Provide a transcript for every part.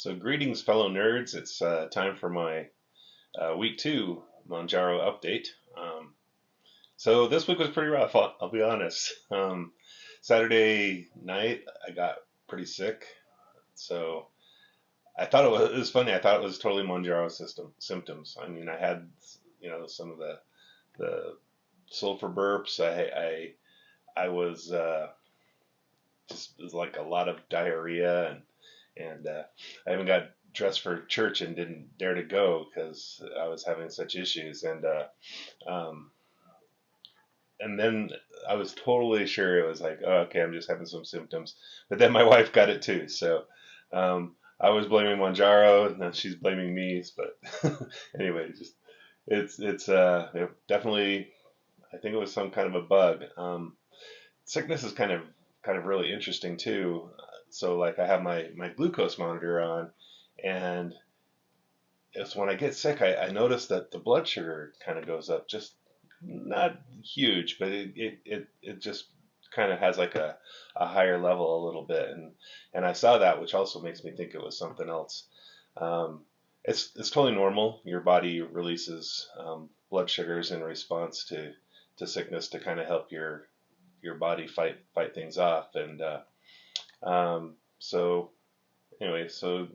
So greetings, fellow nerds. It's time for my week two Mounjaro update. So this week was pretty rough. I'll be honest. Saturday night I got pretty sick. So I thought it was funny. I thought it was totally Mounjaro symptoms. I mean, I had some of the sulfur burps. I was just it was like a lot of diarrhea and I even got dressed for church and didn't dare to go because I was having such issues. Um, and then I was totally sure it was like, oh, okay, I'm just having some symptoms. But then my wife got it too, so I was blaming Manjaro, now she's blaming me. But anyway, just it definitely. I think it was some kind of a bug. Sickness is kind of really interesting too. So like I have my glucose monitor on, and it's when I get sick, I notice that the blood sugar kind of goes up, just not huge, but it just kind of has like a higher level a little bit, and I saw that, which also makes me think it was something else. Um, it's totally normal. Your body releases blood sugars in response to sickness to kind of help your body fight things off, and so anyway, so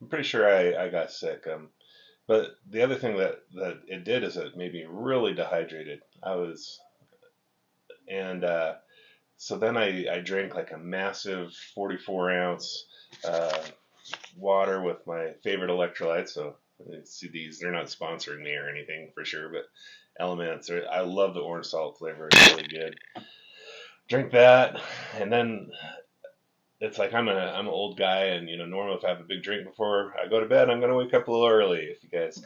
I'm pretty sure I got sick. But the other thing that it did is it made me really dehydrated. And so then I drank like a massive 44-ounce uh, water with my favorite electrolytes. So see these, they're not sponsoring me or anything for sure, but Elements. I love the orange salt flavor. It's really good. Drink that, and then it's like I'm an old guy, and normally if I have a big drink before I go to bed, I'm gonna wake up a little early. If you guys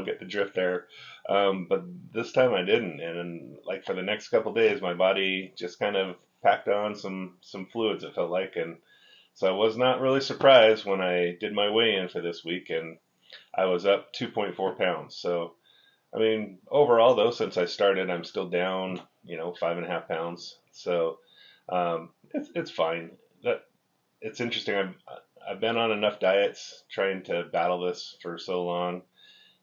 get the drift there. But this time I didn't, and then, like for the next couple of days, my body just kind of packed on some fluids. It felt like, and so I was not really surprised when I did my weigh-in for this week, and I was up 2.4 pounds. So I mean, overall though, since I started, I'm still down, 5.5 pounds. So it's fine. That it's interesting. I've been on enough diets trying to battle this for so long.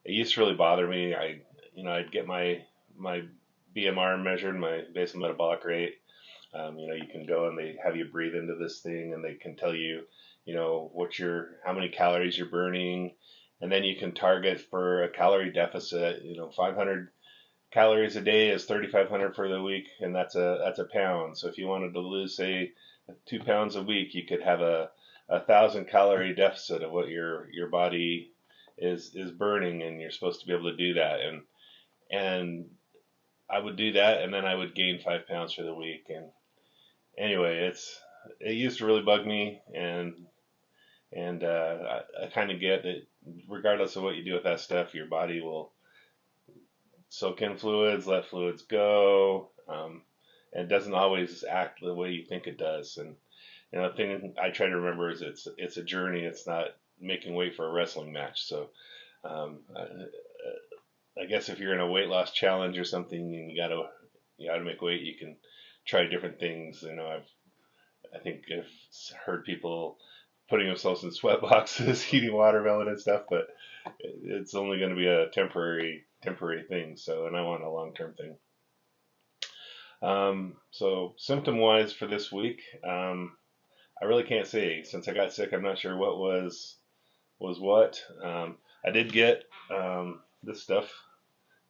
It used to really bother me. I'd get my BMR measured, my basal metabolic rate. You can go and they have you breathe into this thing, and they can tell you, how many calories you're burning, and then you can target for a calorie deficit. 500 calories a day is 3,500 for the week, and that's a pound. So if you wanted to lose, say, 2 pounds a week, you could have a 1,000 calorie deficit of what your body is burning, and you're supposed to be able to do that. And I would do that, and then I would gain 5 pounds for the week. And anyway, it used to really bug me, and I kind of get it. Regardless of what you do with that stuff, your body will soak in fluids, let fluids go, and it doesn't always act the way you think it does. And the thing I try to remember is it's a journey. It's not making weight for a wrestling match. So I guess if you're in a weight loss challenge or something, and you gotta make weight, you can try different things. I think I've heard people putting themselves in sweat boxes, eating watermelon and stuff, but it's only going to be a temporary thing. So, and I want a long term thing. So symptom wise for this week, I really can't say. Since I got sick, I'm not sure what was what. I did get this stuff.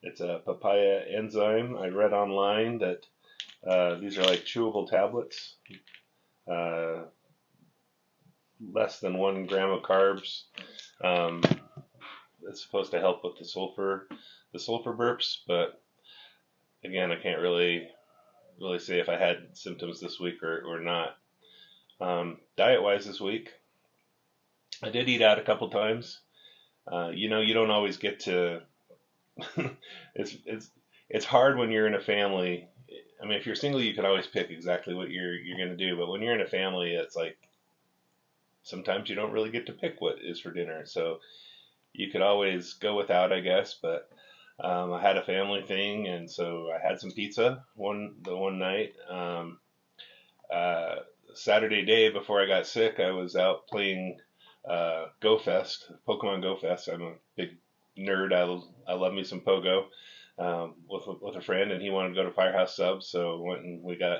It's a papaya enzyme. I read online that these are like chewable tablets, uh, less than 1 gram of carbs. Um, it's supposed to help with the sulfur burps, but again, I can't really say if I had symptoms this week or not. Diet wise this week, I did eat out a couple times. You don't always get to. it's hard when you're in a family. I mean, if you're single, you can always pick exactly what you're going to do. But when you're in a family, it's like sometimes you don't really get to pick what is for dinner. So you could always go without, I guess. But I had a family thing, and so I had some pizza the one night. Uh, Saturday day before I got sick, I was out playing Go Fest, Pokemon Go Fest. I'm a big nerd. I love me some Pogo with a friend, and he wanted to go to Firehouse Subs, so went and we got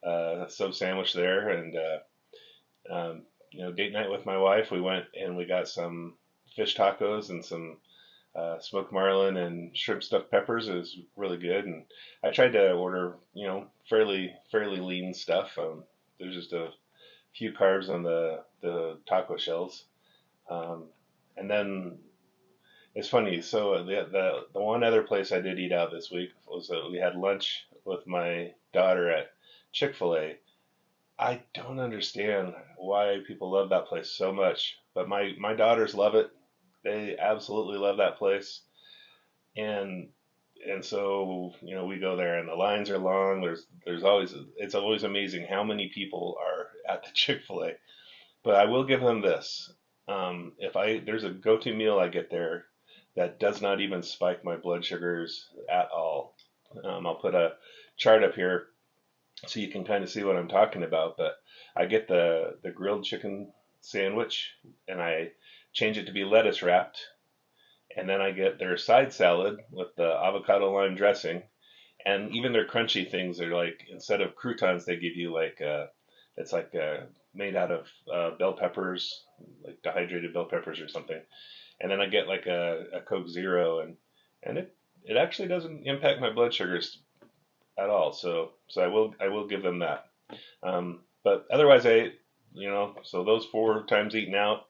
a sub sandwich there, and date night with my wife. We went and we got some fish tacos and some smoked marlin and shrimp stuffed peppers. It was really good, and I tried to order, fairly lean stuff. There's just a few carbs on the taco shells, and then it's funny. So the one other place I did eat out this week was we had lunch with my daughter at Chick-fil-A. I don't understand why people love that place so much, but my daughters love it. They absolutely love that place, and so we go there, and the lines are long. There's always it's always amazing how many people are at the Chick-fil-A. But I will give them this: if there's a go-to meal I get there that does not even spike my blood sugars at all. I'll put a chart up here so you can kind of see what I'm talking about. But I get the grilled chicken sandwich, and I change it to be lettuce wrapped, and then I get their side salad with the avocado lime dressing, and even their crunchy things are like, instead of croutons, they give you like it's like made out of bell peppers, like dehydrated bell peppers or something. And then I get like a Coke Zero, and it actually doesn't impact my blood sugars at all. So I will give them that. But otherwise I ate, so those 4 times eating out.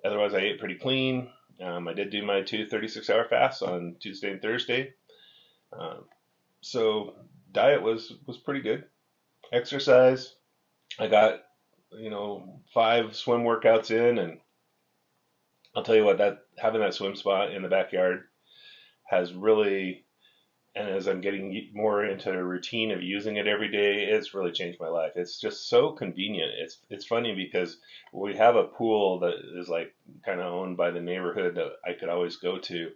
Otherwise I ate pretty clean. I did do my 2 36-hour fasts on Tuesday and Thursday. Um, so diet was pretty good. Exercise, I got 5 swim workouts in, and I'll tell you what, that having that swim spot in the backyard has really, and as I'm getting more into a routine of using it every day, it's really changed my life. It's just so convenient. It's funny because we have a pool that is like kind of owned by the neighborhood that I could always go to,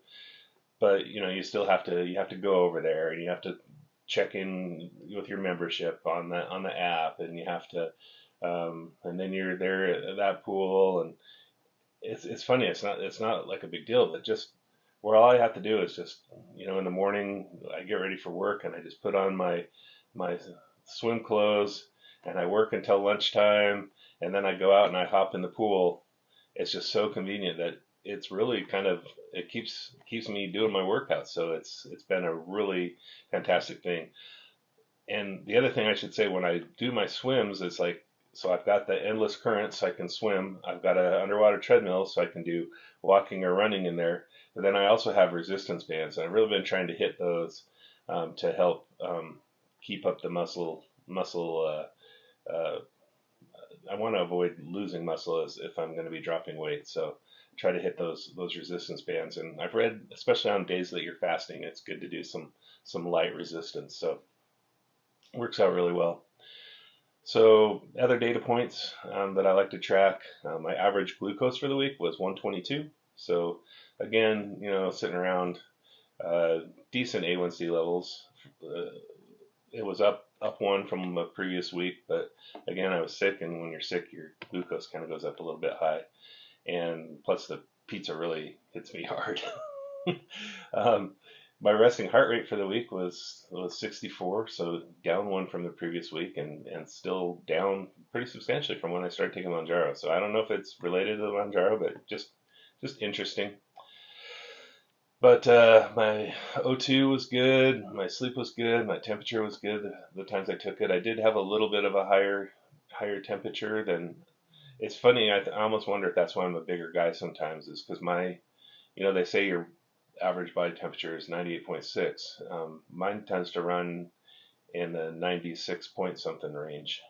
but you have to go over there, and you have to check in with your membership on the app, and you have to and then you're there at that pool, and it's funny. It's not like a big deal, but just where all I have to do is just in the morning I get ready for work, and I just put on my swim clothes, and I work until lunchtime, and then I go out and I hop in the pool. It's just so convenient that it's really it keeps me doing my workouts. So it's been a really fantastic thing. And the other thing I should say, when I do my swims, it's like, so I've got the endless current so I can swim. I've got an underwater treadmill so I can do walking or running in there. But then I also have resistance bands. And I've really been trying to hit those to help keep up the muscle. I want to avoid losing muscle as if I'm going to be dropping weight. So try to hit those resistance bands. And I've read, especially on days that you're fasting, it's good to do some light resistance. So it works out really well. So other data points that I like to track, my average glucose for the week was 122. So again, sitting around decent A1C levels. It was up one from the previous week, but again, I was sick, and when you're sick, your glucose kind of goes up a little bit high, and plus the pizza really hits me hard. um, my resting heart rate for the week was 64, so down one from the previous week, and still down pretty substantially from when I started taking Mounjaro. So I don't know if it's related to the Mounjaro, but just interesting. But my O2 was good, my sleep was good, my temperature was good the times I took it. I did have a little bit of a higher temperature than. It's funny. I almost wonder if that's why I'm a bigger guy sometimes. Is because they say your average body temperature is 98.6. Mine tends to run in the 96 point something range.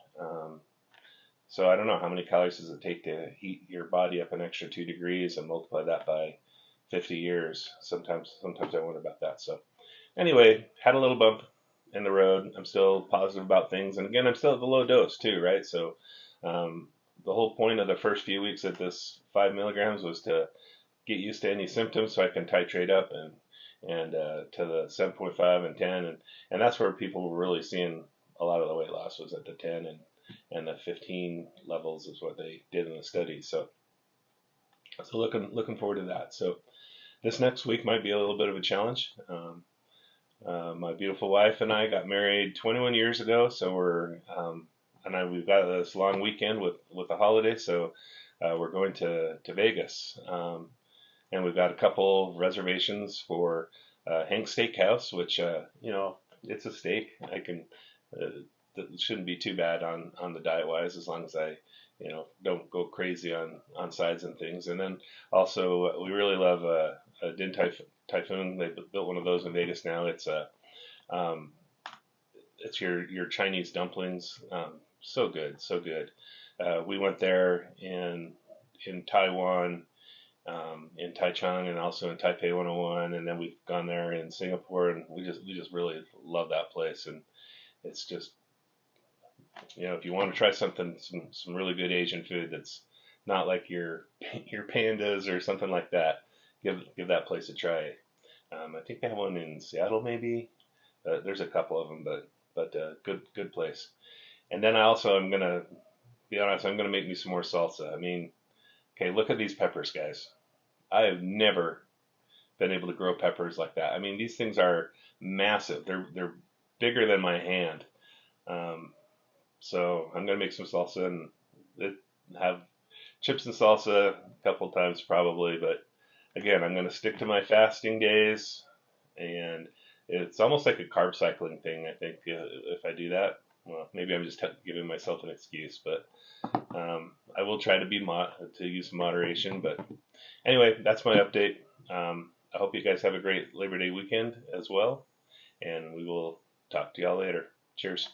So I don't know how many calories does it take to heat your body up an extra 2 degrees and multiply that by 50 years. Sometimes I wonder about that. So anyway, had a little bump in the road. I'm still positive about things, and again, I'm still at the low dose too, right? So the whole point of the first few weeks at this 5 milligrams was to get used to any symptoms so I can titrate up and to the 7.5 and 10, and that's where people were really seeing a lot of the weight loss was at the 10, and the 15 levels is what they did in the study. So looking forward to that. So this next week might be a little bit of a challenge. My beautiful wife and I got married 21 years ago, so we've got this long weekend with the holiday, so we're going to Vegas, and we've got a couple reservations for Hank's Steakhouse, which it's a steak. I can It shouldn't be too bad on the diet wise, as long as I don't go crazy on sides and things. And then also we really love a Din Typhoon. They built one of those in Vegas now. Um, it's your Chinese dumplings. So good, so good. We went there in Taiwan, in Taichung, and also in Taipei 101, and then we've gone there in Singapore, and we just really love that place. And it's just, if you want to try some really good Asian food that's not like your pandas or something like that, give that place a try. I think they have one in Seattle, maybe. There's a couple of them, but good place. And then I'm gonna be honest. I'm gonna make me some more salsa. I mean, okay, look at these peppers, guys. I have never been able to grow peppers like that. I mean, these things are massive. They're bigger than my hand. Um, so I'm gonna make some salsa and have chips and salsa a couple times probably. But again, I'm gonna stick to my fasting days, and it's almost like a carb cycling thing. I think if I do that, well, maybe I'm just giving myself an excuse, but I will try to to use some moderation. But anyway, that's my update. I hope you guys have a great Labor Day weekend as well, and we will talk to y'all later. Cheers.